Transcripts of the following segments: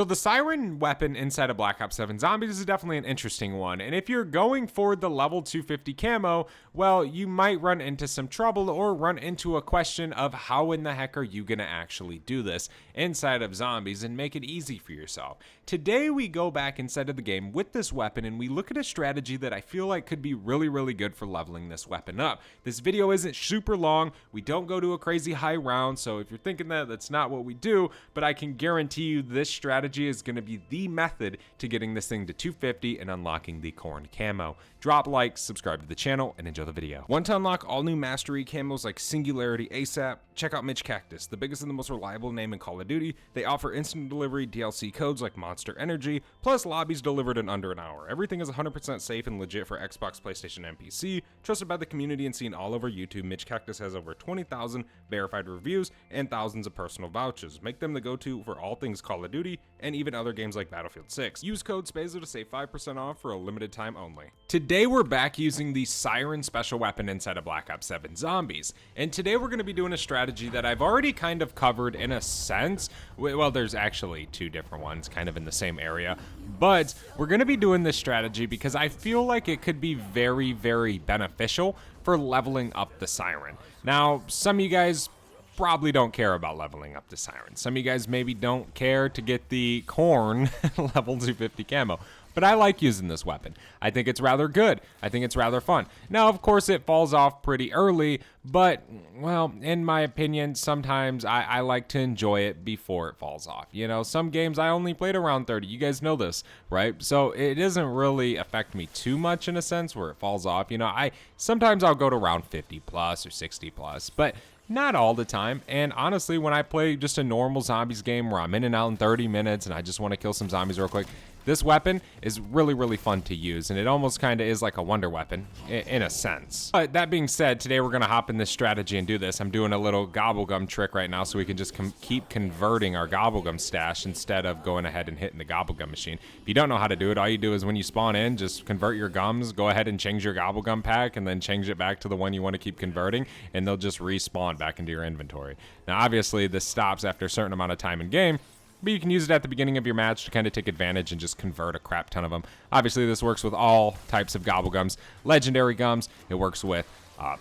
So the Siren weapon inside of Black Ops 7 Zombies is definitely an interesting one, and if you're going for the level 250 camo, well, you might run into some trouble or run into a question of how in the heck are you gonna actually do this inside of Zombies and make it easy for yourself. Today we go back inside of the game with this weapon and we look at a strategy that I feel like could be really good for leveling this weapon up. This video isn't super long, we don't go to a crazy high round, so if you're thinking that, that's not what we do, but I can guarantee you this strategy is going to be the method to getting this thing to 250 and unlocking the corn camo. Drop likes, subscribe to the channel, and enjoy the video. Want to unlock all new mastery camos like Singularity ASAP? Check out Mitch Cactus, the biggest and the most reliable name in Call of Duty. They offer instant delivery DLC codes like Monster Energy, plus lobbies delivered in under an hour. Everything is 100% safe and legit for Xbox, PlayStation, and PC. Trusted by the community and seen all over YouTube, Mitch Cactus has over 20,000 verified reviews and thousands of personal vouchers. Make them the go-to for all things Call of Duty and even other games like Battlefield 6. Use code SPAZO to save 5% off for a limited time only. Today we're back using the Siren special weapon inside of Black Ops 7 Zombies, and today we're going to be doing a strategy that I've already kind of covered in a sense. Well, there's actually two different ones kind of in the same area, but we're going to be doing this strategy because I feel like it could be very beneficial for leveling up the Siren. Now, some of you guys probably don't care about leveling up the Siren. Some of you guys maybe don't care to get the corn level 250 camo. But I like using this weapon. I think it's rather good. I think it's rather fun. Now, of course, it falls off pretty early, but, well, in my opinion, sometimes I like to enjoy it before it falls off. You know, some games I only played around 30. You guys know this, right? So it doesn't really affect me too much in a sense where it falls off. You know, sometimes I'll go to around 50 plus or 60 plus, but not all the time. And honestly, when I play just a normal zombies game where I'm in and out in 30 minutes and I just want to kill some zombies real quick, this weapon is really fun to use, and it almost kind of is like a wonder weapon in a sense. But that being said, today we're going to hop in this strategy and do this. I'm doing a little Gobblegum trick right now so we can just keep converting our Gobblegum stash instead of going ahead and hitting the Gobblegum machine. If you don't know how to do it, all you do is when you spawn in, just convert your gums, go ahead and change your Gobblegum pack, and then change it back to the one you want to keep converting, and they'll just respawn back into your inventory. Now obviously this stops after a certain amount of time in game, but you can use it at the beginning of your match to kind of take advantage and just convert a crap ton of them. Obviously, this works with all types of Gobblegums. Legendary gums, it works with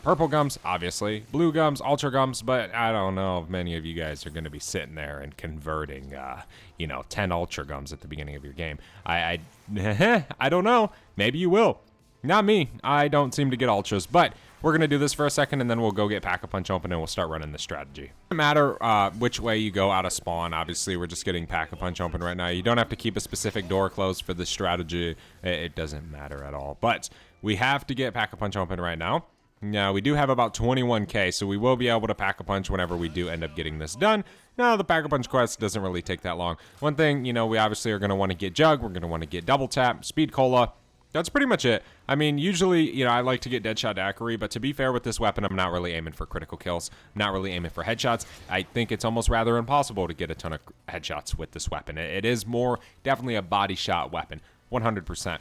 purple gums, obviously, blue gums, ultra gums, but I don't know if many of you guys are going to be sitting there and converting, 10 ultra gums at the beginning of your game. I don't know. Maybe you will. Not me. I don't seem to get ultras, but we're going to do this for a second, and then we'll go get Pack-a-Punch open, and we'll start running the strategy. No matter which way you go out of spawn, obviously, we're just getting Pack-a-Punch open right now. You don't have to keep a specific door closed for this strategy. It doesn't matter at all. But we have to get Pack-a-Punch open right now. Now, we do have about 21k, so we will be able to Pack-a-Punch whenever we do end up getting this done. Now, the Pack-a-Punch quest doesn't really take that long. One thing, we obviously are going to want to get Jug. We're going to want to get Double Tap, Speed Cola. That's pretty much it. I mean, usually, I like to get Deadshot Daiquiri, but to be fair with this weapon, I'm not really aiming for critical kills. I'm not really aiming for headshots. I think it's almost rather impossible to get a ton of headshots with this weapon. It is more definitely a body shot weapon, 100%.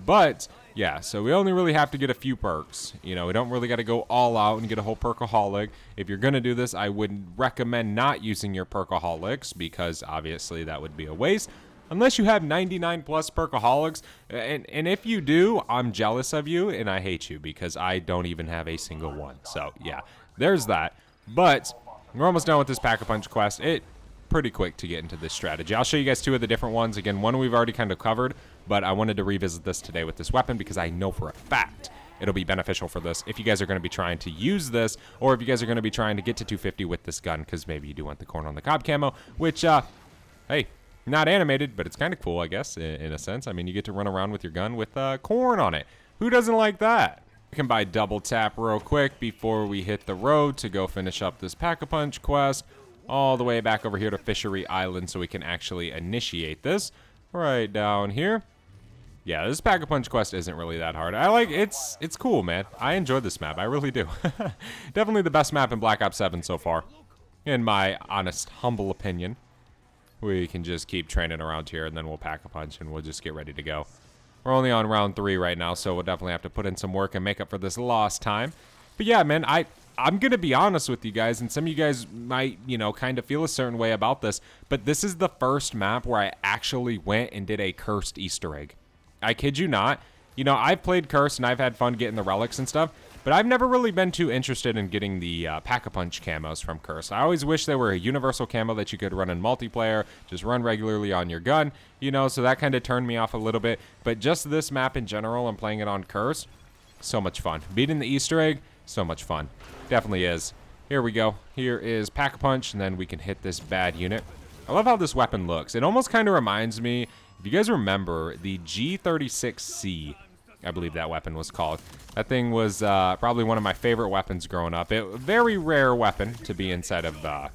But, yeah, so we only really have to get a few perks. We don't really got to go all out and get a whole perkaholic. If you're going to do this, I would recommend not using your perkaholics because, obviously, that would be a waste. Unless you have 99 plus perkaholics, and if you do, I'm jealous of you, and I hate you, because I don't even have a single one. So, yeah, there's that. But, we're almost done with this Pack-a-Punch quest. It's pretty quick to get into this strategy. I'll show you guys two of the different ones. Again, one we've already kind of covered, but I wanted to revisit this today with this weapon, because I know for a fact it'll be beneficial for this if you guys are going to be trying to use this, or if you guys are going to be trying to get to 250 with this gun, because maybe you do want the corn on the cob camo, which, hey, not animated, but it's kind of cool, I guess, in a sense. I mean, you get to run around with your gun with corn on it. Who doesn't like that? We can buy Double Tap real quick before we hit the road to go finish up this Pack-a-Punch quest all the way back over here to Fishery Island so we can actually initiate this right down here. Yeah, this Pack-a-Punch quest isn't really that hard. It's cool, man. I enjoy this map. I really do. Definitely the best map in Black Ops 7 so far, in my honest, humble opinion. We can just keep training around here, and then we'll Pack-a-Punch, and we'll just get ready to go. We're only on round 3 right now, so we'll definitely have to put in some work and make up for this lost time. But yeah, man, I'm going to be honest with you guys, and some of you guys might, you know, kind of feel a certain way about this, but this is the first map where I actually went and did a cursed Easter egg. I kid you not. You know, I've played cursed and I've had fun getting the relics and stuff, but I've never really been too interested in getting the Pack-a-Punch camos from cursed. I always wish there were a universal camo that you could run in multiplayer, just run regularly on your gun, you know, so that kind of turned me off a little bit. But just this map in general and playing it on cursed, so much fun. Beating the Easter egg, so much fun. Definitely is. Here we go. Here is Pack-a-Punch, and then we can hit this bad unit. I love how this weapon looks. It almost kind of reminds me, if you guys remember, the G36C, I believe that weapon was called. That thing was probably one of my favorite weapons growing up. Very rare weapon to be inside of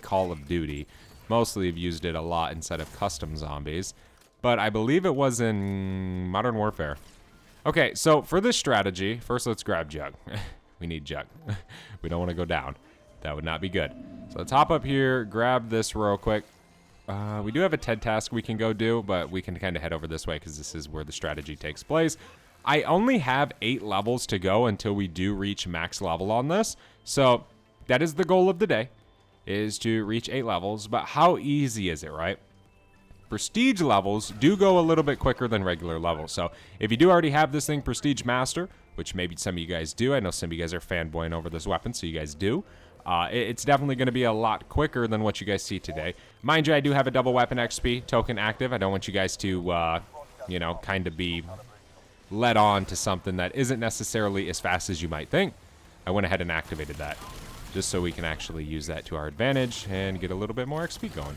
Call of Duty. Mostly have used it a lot inside of custom zombies. But I believe it was in Modern Warfare. Okay, so for this strategy, first let's grab Jug. We need Jug. We don't want to go down. That would not be good. So let's hop up here, grab this real quick. We do have a TED task we can go do, but we can kind of head over this way because this is where the strategy takes place. I only have 8 levels to go until we do reach max level on this. So that is the goal of the day, is to reach 8 levels. But how easy is it, right? Prestige levels do go a little bit quicker than regular levels. So if you do already have this thing Prestige Master, which maybe some of you guys do, I know some of you guys are fanboying over this weapon, so you guys do. It's definitely going to be a lot quicker than what you guys see today. Mind you, I do have a double weapon XP token active. I don't want you guys to, you know, kind of be led on to something that isn't necessarily as fast as you might think. I went ahead and activated that just so we can actually use that to our advantage and get a little bit more XP going.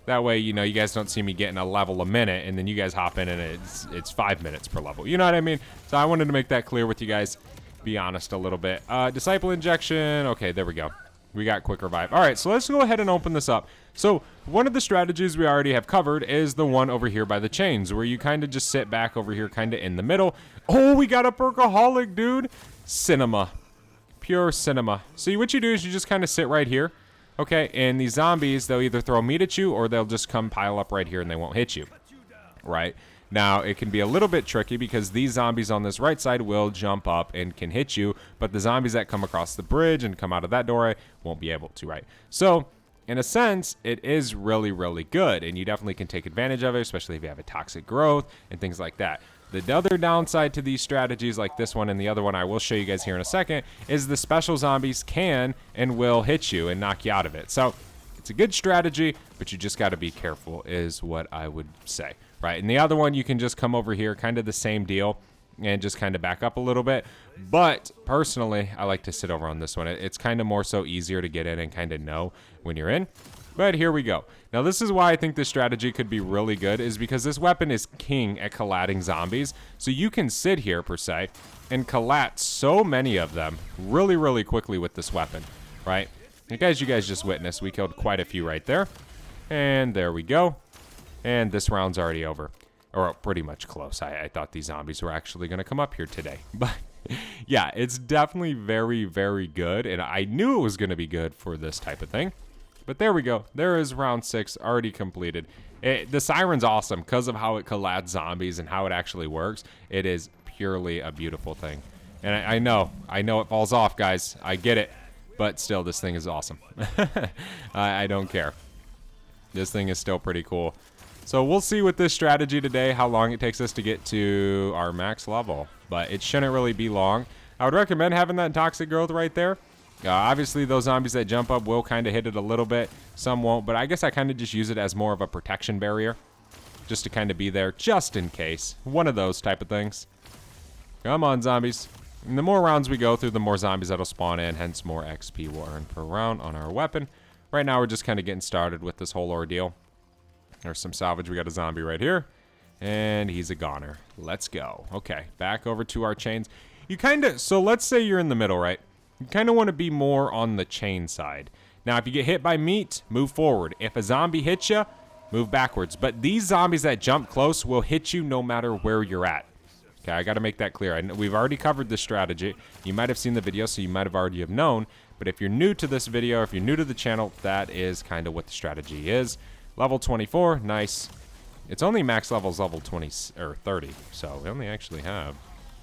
That way, you know, you guys don't see me getting a level a minute and then you guys hop in and it's 5 minutes per level. You know what I mean? So I wanted to make that clear with you guys. Be honest a little bit. Disciple injection. Okay, there we go. We got quick revive. All right, so let's go ahead and open this up. So one of the strategies we already have covered is the one over here by the chains, where you kind of just sit back over here kind of in the middle. Oh, we got a perkaholic, dude. Cinema. Pure cinema. So what you do is you just kind of sit right here. Okay, and these zombies, they'll either throw meat at you or they'll just come pile up right here and they won't hit you. Right? Now, it can be a little bit tricky because these zombies on this right side will jump up and can hit you, but the zombies that come across the bridge and come out of that doorway won't be able to, right? So, in a sense, it is really, really good, and you definitely can take advantage of it, especially if you have a toxic growth and things like that. The other downside to these strategies like this one and the other one I will show you guys here in a second is the special zombies can and will hit you and knock you out of it. So, it's a good strategy, but you just got to be careful is what I would say. Right, and the other one, you can just come over here, kind of the same deal, and just kind of back up a little bit. But personally, I like to sit over on this one. It's kind of more so easier to get in and kind of know when you're in. But here we go. Now, this is why I think this strategy could be really good, is because this weapon is king at collating zombies. So you can sit here, per se, and collat so many of them really, really quickly with this weapon, right? Like, as you guys just witnessed, we killed quite a few right there. And there we go. And this round's already over. Or pretty much close. I thought these zombies were actually going to come up here today. But yeah, it's definitely very, very good. And I knew it was going to be good for this type of thing. But there we go. There is round 6 already completed. The Siren's awesome because of how it collats zombies and how it actually works. It is purely a beautiful thing. And I know it falls off, guys. I get it. But still, this thing is awesome. I don't care. This thing is still pretty cool. So we'll see with this strategy today how long it takes us to get to our max level. But it shouldn't really be long. I would recommend having that toxic growth right there. Obviously, those zombies that jump up will kind of hit it a little bit. Some won't, but I guess I kind of just use it as more of a protection barrier. Just to kind of be there just in case. One of those type of things. Come on, zombies. And the more rounds we go through, the more zombies that'll spawn in. Hence, more XP we'll earn per round on our weapon. Right now, we're just kind of getting started with this whole ordeal. There's some salvage. We got a zombie right here. And he's a goner. Let's go. Okay, back over to our chains. You kind of, so let's say you're in the middle, right? You kind of want to be more on the chain side. Now, if you get hit by meat, move forward. If a zombie hits you, move backwards. But these zombies that jump close will hit you no matter where you're at. Okay, I got to make that clear. We've already covered this strategy. You might have seen the video, so you might have already have known. But if you're new to this video, if you're new to the channel, that is kind of what the strategy is. Level 24, nice. It's only max levels level 20 or 30, so we only actually have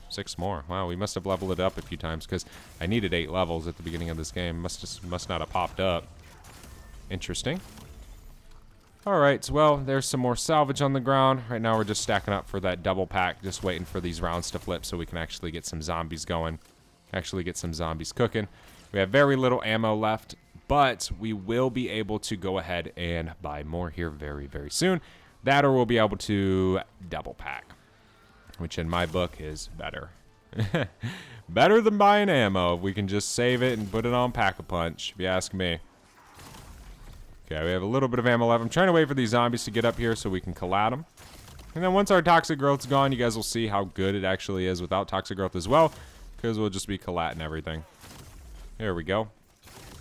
6 more. Wow, we must have leveled it up a few times because I needed 8 levels at the beginning of this game. Must not have popped up. Interesting. Alright, so well, there's some more salvage on the ground. Right now we're just stacking up for that double pack, just waiting for these rounds to flip so we can actually get some zombies going. Actually get some zombies cooking. We have very little ammo left, but we will be able to go ahead and buy more here very, very soon. That or we'll be able to double pack, which in my book is better. Better than buying ammo if we can just save it and put it on Pack-a-Punch, if you ask me. Okay, we have a little bit of ammo left. I'm trying to wait for these zombies to get up here so we can collat them. And then once our toxic growth's gone, you guys will see how good it actually is without toxic growth as well, because we'll just be collatting everything. There we go.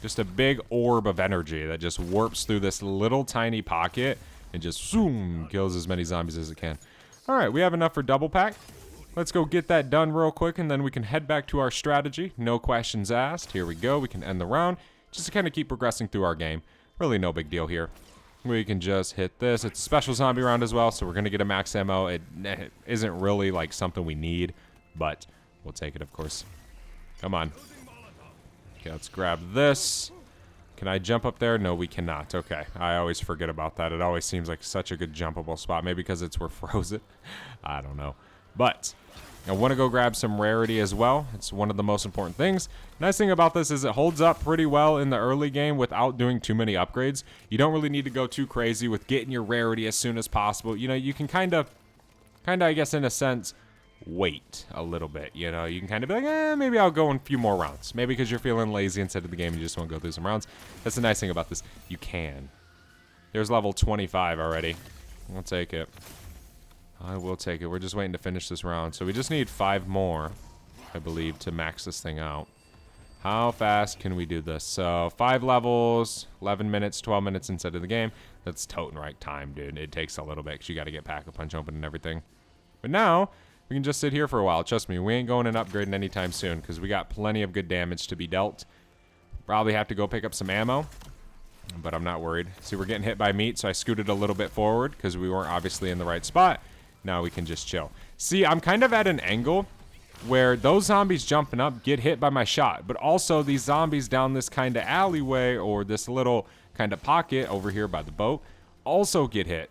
Just a big orb of energy that just warps through this little tiny pocket and just zoom, kills as many zombies as it can. Alright, we have enough for double pack. Let's go get that done real quick, and then we can head back to our strategy. No questions asked. Here we go. We can end the round just to kind of keep progressing through our game. Really no big deal here. We can just hit this. It's a special zombie round as well, so we're going to get a max ammo. It isn't really like something we need, but we'll take it, of course. Come on. Okay, let's grab this. Can I jump up there? No, we cannot. Okay, I always forget about that. It always seems like such a good jumpable spot. Maybe because we're frozen. I don't know. But I want to go grab some rarity as well. It's one of the most important things. Nice thing about this is it holds up pretty well in the early game without doing too many upgrades. You don't really need to go too crazy with getting your rarity as soon as possible. You know, you can kind of, I guess in a sense, wait a little bit. You know, you can kind of be like, maybe I'll go in a few more rounds. Maybe because you're feeling lazy instead of the game, you just want to go through some rounds. That's the nice thing about this. You can. There's level 25 already. We'll take it. I will take it. We're just waiting to finish this round. So we just need 5 more, I believe, to max this thing out. How fast can we do this? So 5 levels, 11 minutes, 12 minutes instead of the game. That's toting right time, dude. It takes a little bit because you got to get Pack-a-Punch open and everything. But now we can just sit here for a while. Trust me, we ain't going and upgrading anytime soon because we got plenty of good damage to be dealt. Probably have to go pick up some ammo, but I'm not worried. See, we're getting hit by meat, so I scooted a little bit forward because we weren't obviously in the right spot. Now we can just chill. See, I'm kind of at an angle where those zombies jumping up get hit by my shot, but also these zombies down this kind of alleyway or this little kind of pocket over here by the boat also get hit.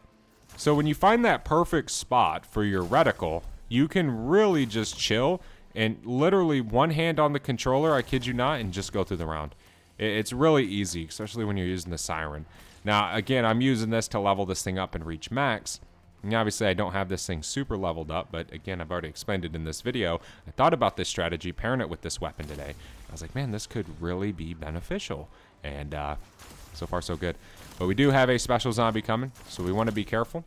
So when you find that perfect spot for your reticle, you can really just chill and literally one hand on the controller, I kid you not, and just go through the round. It's really easy, especially when you're using the siren. Now, again, I'm using this to level this thing up and reach max. And obviously, I don't have this thing super leveled up, but again, I've already explained it in this video. I thought about this strategy, pairing it with this weapon today. I was like, man, this could really be beneficial. And so far, so good. But we do have a special zombie coming, so we want to be careful.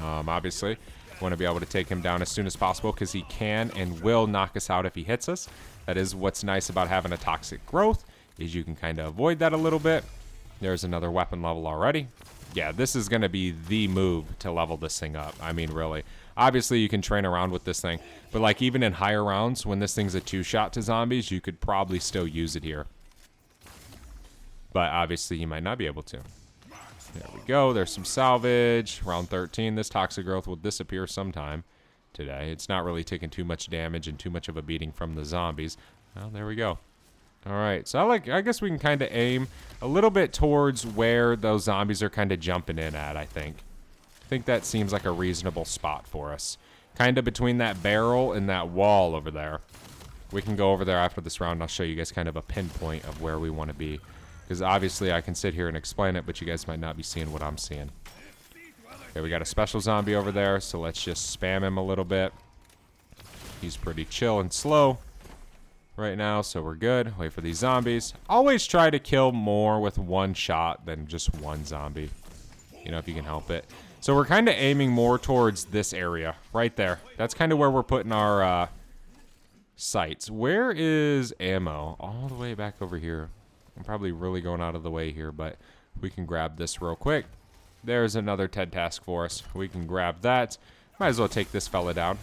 Obviously, want to be able to take him down as soon as possible because he can and will knock us out if he hits us. That is what's nice about having a toxic growth, is you can kind of avoid that a little bit. There's another weapon level already. Yeah, this is going to be the move to level this thing up. I mean, really. Obviously, you can train around with this thing. But, like, even in higher rounds, when this thing's a 2-shot to zombies, you could probably still use it here. But, obviously, you might not be able to. There we go. There's some salvage. Round 13. This toxic growth will disappear sometime today. It's not really taking too much damage and too much of a beating from the zombies. Well, there we go. Alright, so I guess we can kind of aim a little bit towards where those zombies are kind of jumping in at, I think. I think that seems like a reasonable spot for us. Kind of between that barrel and that wall over there. We can go over there after this round, and I'll show you guys kind of a pinpoint of where we want to be. Because obviously I can sit here and explain it, but you guys might not be seeing what I'm seeing. Okay, we got a special zombie over there, so let's just spam him a little bit. He's pretty chill and slow right now, so we're good. Wait for these zombies. Always try to kill more with one shot than just one zombie, you know, if you can help it. So we're kind of aiming more towards this area right there. That's kind of where we're putting our sights. Where is ammo? All the way back over here. I'm probably really going out of the way here, but we can grab this real quick. There's another TED task for us. We can grab that. Might as well take this fella down.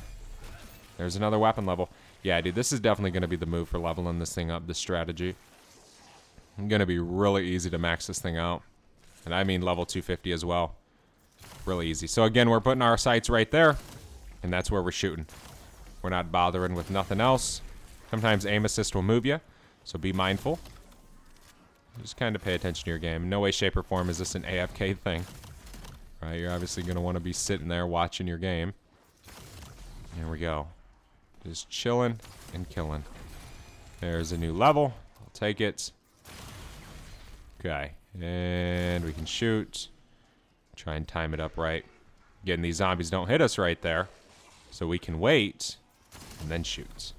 There's another weapon level. Yeah, dude, this is definitely going to be the move for leveling this thing up, this strategy. It's going to be really easy to max this thing out. And I mean level 250 as well. Really easy. So again, we're putting our sights right there. And that's where we're shooting. We're not bothering with nothing else. Sometimes aim assist will move you, so be mindful. Just kind of pay attention to your game. No way, shape, or form is this an AFK thing. Right, you're obviously going to want to be sitting there watching your game. Here we go. Just chilling and killing. There's a new level. I'll take it. Okay, and we can shoot. Try and time it up right. Again, these zombies don't hit us right there, so we can wait and then shoot.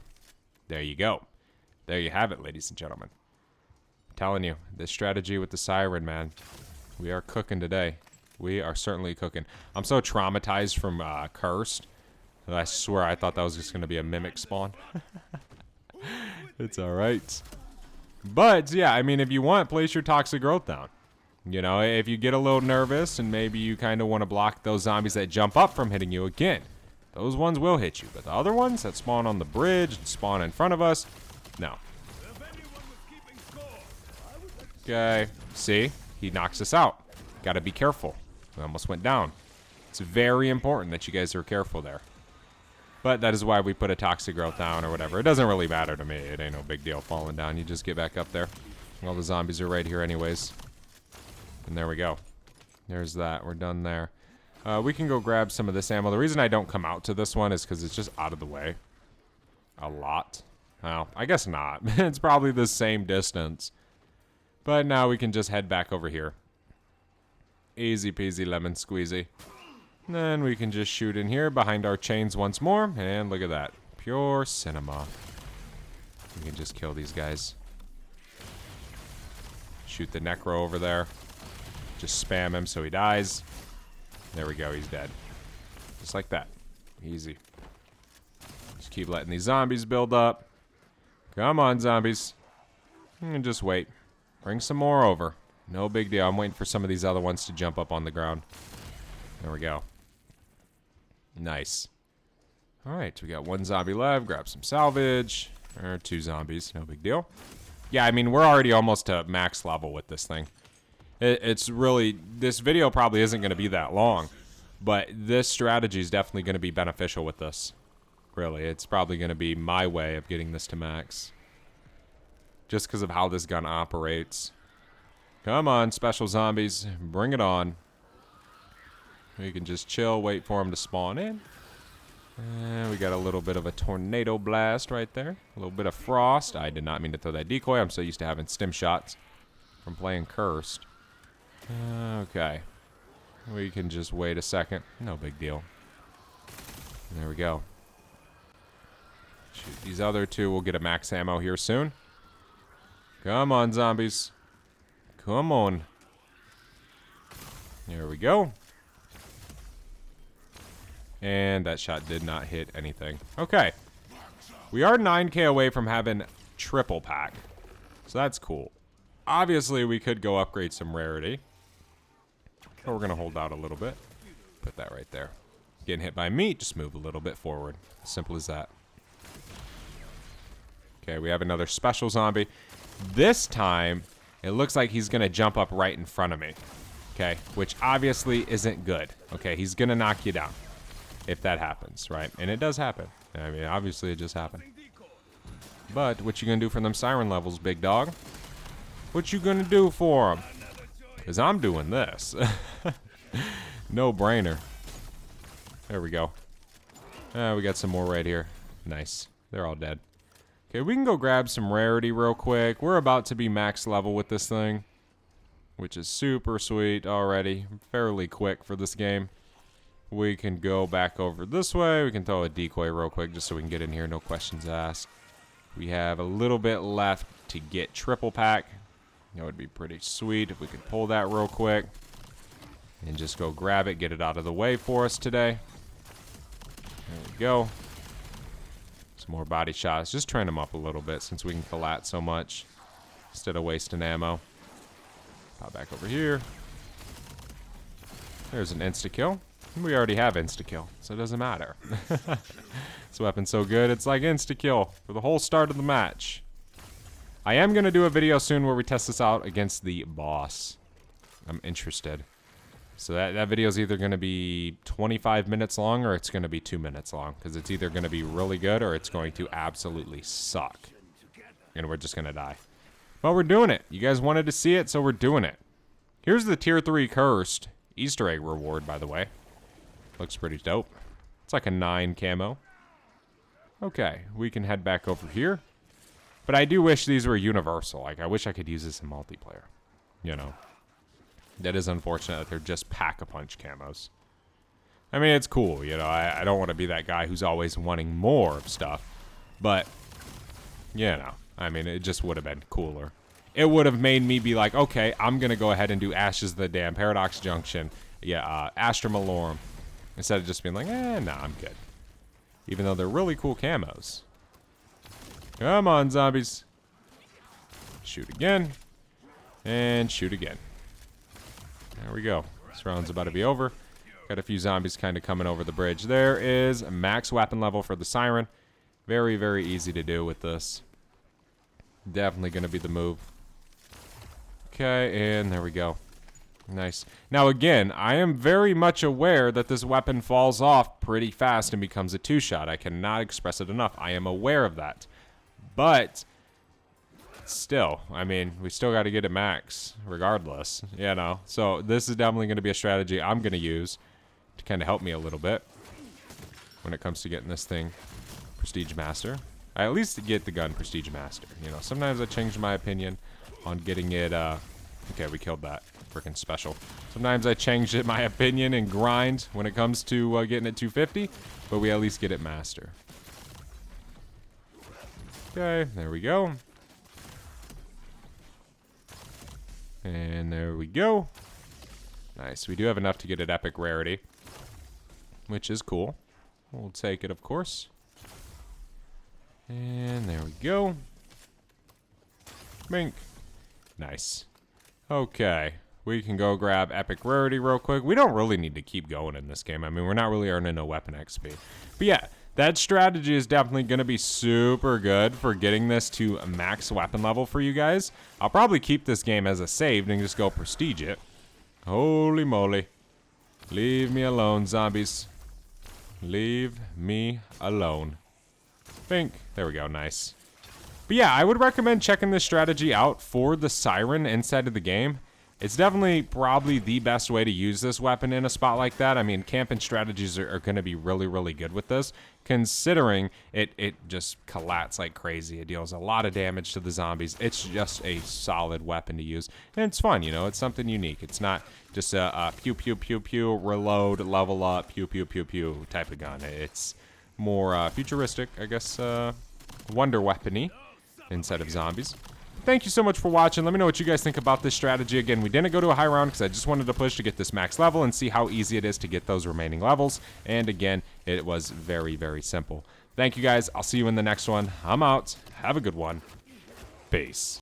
There you go. There you have it, ladies and gentlemen. I'm telling you, this strategy with the siren, man. We are cooking today. We are certainly cooking. I'm so traumatized from Cursed that I swear I thought that was just going to be a mimic spawn. It's alright. But, yeah, I mean, if you want, place your toxic growth down. You know, if you get a little nervous and maybe you kind of want to block those zombies that jump up from hitting you again, those ones will hit you. But the other ones that spawn on the bridge and spawn in front of us, no. Okay, see? He knocks us out. Gotta be careful. We almost went down. It's very important that you guys are careful there. But that is why we put a toxic growth down or whatever. It doesn't really matter to me. It ain't no big deal falling down. You just get back up there. All the zombies are right here anyways. And there we go. There's that. We're done there. We can go grab some of this ammo. The reason I don't come out to this one is because it's just out of the way. A lot. Well, I guess not. It's probably the same distance. But now we can just head back over here. Easy peasy lemon squeezy. Then we can just shoot in here behind our chains once more. And look at that. Pure cinema. We can just kill these guys. Shoot the necro over there. Just spam him so he dies. There we go, he's dead. Just like that. Easy. Just keep letting these zombies build up. Come on, zombies. And just wait. Bring some more over. No big deal. I'm waiting for some of these other ones to jump up on the ground. There we go. Nice. Alright, we got one zombie left. Grab some salvage. Or 2 zombies. No big deal. Yeah, I mean, we're already almost to max level with this thing. It's really, this video probably isn't going to be that long, but this strategy is definitely going to be beneficial with this. Really, it's probably going to be my way of getting this to max. Just because of how this gun operates. Come on, special zombies, bring it on. We can just chill, wait for them to spawn in. And we got a little bit of a tornado blast right there. A little bit of frost. I did not mean to throw that decoy. I'm so used to having stim shots from playing Cursed. Okay. We can just wait a second. No big deal. There we go. Shoot these other 2. We'll get a max ammo here soon. Come on, zombies. Come on. There we go. And that shot did not hit anything. Okay. We are 9k away from having triple pack. So that's cool. Obviously, we could go upgrade some rarity. But we're going to hold out a little bit. Put that right there. Getting hit by meat, just move a little bit forward. Simple as that. Okay, we have another special zombie. This time, it looks like he's going to jump up right in front of me. Okay, which obviously isn't good. Okay, he's going to knock you down. If that happens, right? And it does happen. I mean, obviously it just happened. But what you going to do for them siren levels, big dog? What you going to do for them? Because I'm doing this. No brainer. There we go. We got some more right here. Nice. They're all dead. Okay, we can go grab some rarity real quick. We're about to be max level with this thing, which is super sweet already. Fairly quick for this game. We can go back over this way. We can throw a decoy real quick just so we can get in here. No questions asked. We have a little bit left to get triple pack. That would be pretty sweet if we could pull that real quick. And just go grab it, get it out of the way for us today. There we go. Some more body shots. Just train them up a little bit since we can collat so much instead of wasting ammo. Pop back over here. There's an insta-kill. We already have insta-kill, so it doesn't matter. This weapon's so good, it's like insta-kill for the whole start of the match. I am going to do a video soon where we test this out against the boss. I'm interested. So that video is either going to be 25 minutes long or it's going to be 2 minutes long. Because it's either going to be really good or it's going to absolutely suck. And we're just going to die. But we're doing it. You guys wanted to see it, so we're doing it. Here's the tier 3 cursed Easter egg reward, by the way. Looks pretty dope. It's like a 9 camo. Okay, we can head back over here. But I do wish these were universal. Like, I wish I could use this in multiplayer. You know. That is unfortunate that they're just pack-a-punch camos. I mean, it's cool, you know. I don't want to be that guy who's always wanting more of stuff. But, you know. I mean, it just would have been cooler. It would have made me be like, okay, I'm going to go ahead and do Ashes of the Dam, Paradox Junction, Astra Malorum. Instead of just being like, nah, I'm good. Even though they're really cool camos. Come on, zombies. Shoot again. And shoot again. There we go. This round's about to be over. Got a few zombies kind of coming over the bridge. There is max weapon level for the Siren. Very, very easy to do with this. Definitely going to be the move. Okay, and there we go. Nice. Now again, I am very much aware that this weapon falls off pretty fast and becomes a 2-shot. I cannot express it enough. I am aware of that. But still, I mean, we still got to get it max regardless, you know. So this is definitely going to be a strategy I'm going to use to kind of help me a little bit when it comes to getting this thing Prestige Master. I at least get the gun Prestige Master. You know, sometimes I change my opinion on getting it, okay, we killed that. Freaking special. Sometimes I change my opinion and grind when it comes to getting it 250, but we at least get it Master. Okay, there we go. And there we go. Nice. We do have enough to get it Epic Rarity, which is cool. We'll take it, of course. And there we go. Bink. Nice. Okay. We can go grab Epic Rarity real quick. We don't really need to keep going in this game. I mean, we're not really earning no weapon XP. But yeah, that strategy is definitely going to be super good for getting this to a max weapon level for you guys. I'll probably keep this game as a saved and just go prestige it. Holy moly. Leave me alone, zombies. Leave me alone. Bink. There we go. Nice. But yeah, I would recommend checking this strategy out for the Siren inside of the game. It's definitely probably the best way to use this weapon in a spot like that. I mean, camping strategies are going to be really, really good with this, considering it just collats like crazy. It deals a lot of damage to the zombies. It's just a solid weapon to use. And it's fun, you know. It's something unique. It's not just a pew, pew, pew, pew, reload, level up, pew, pew, pew, pew type of gun. It's more futuristic, I guess, wonder weapon-y inside of zombies. Thank you so much for watching. Let me know what you guys think about this strategy. Again, we didn't go to a high round because I just wanted to push to get this max level and see how easy it is to get those remaining levels. And again, it was very, very simple. Thank you guys. I'll see you in the next one. I'm out. Have a good one. Peace.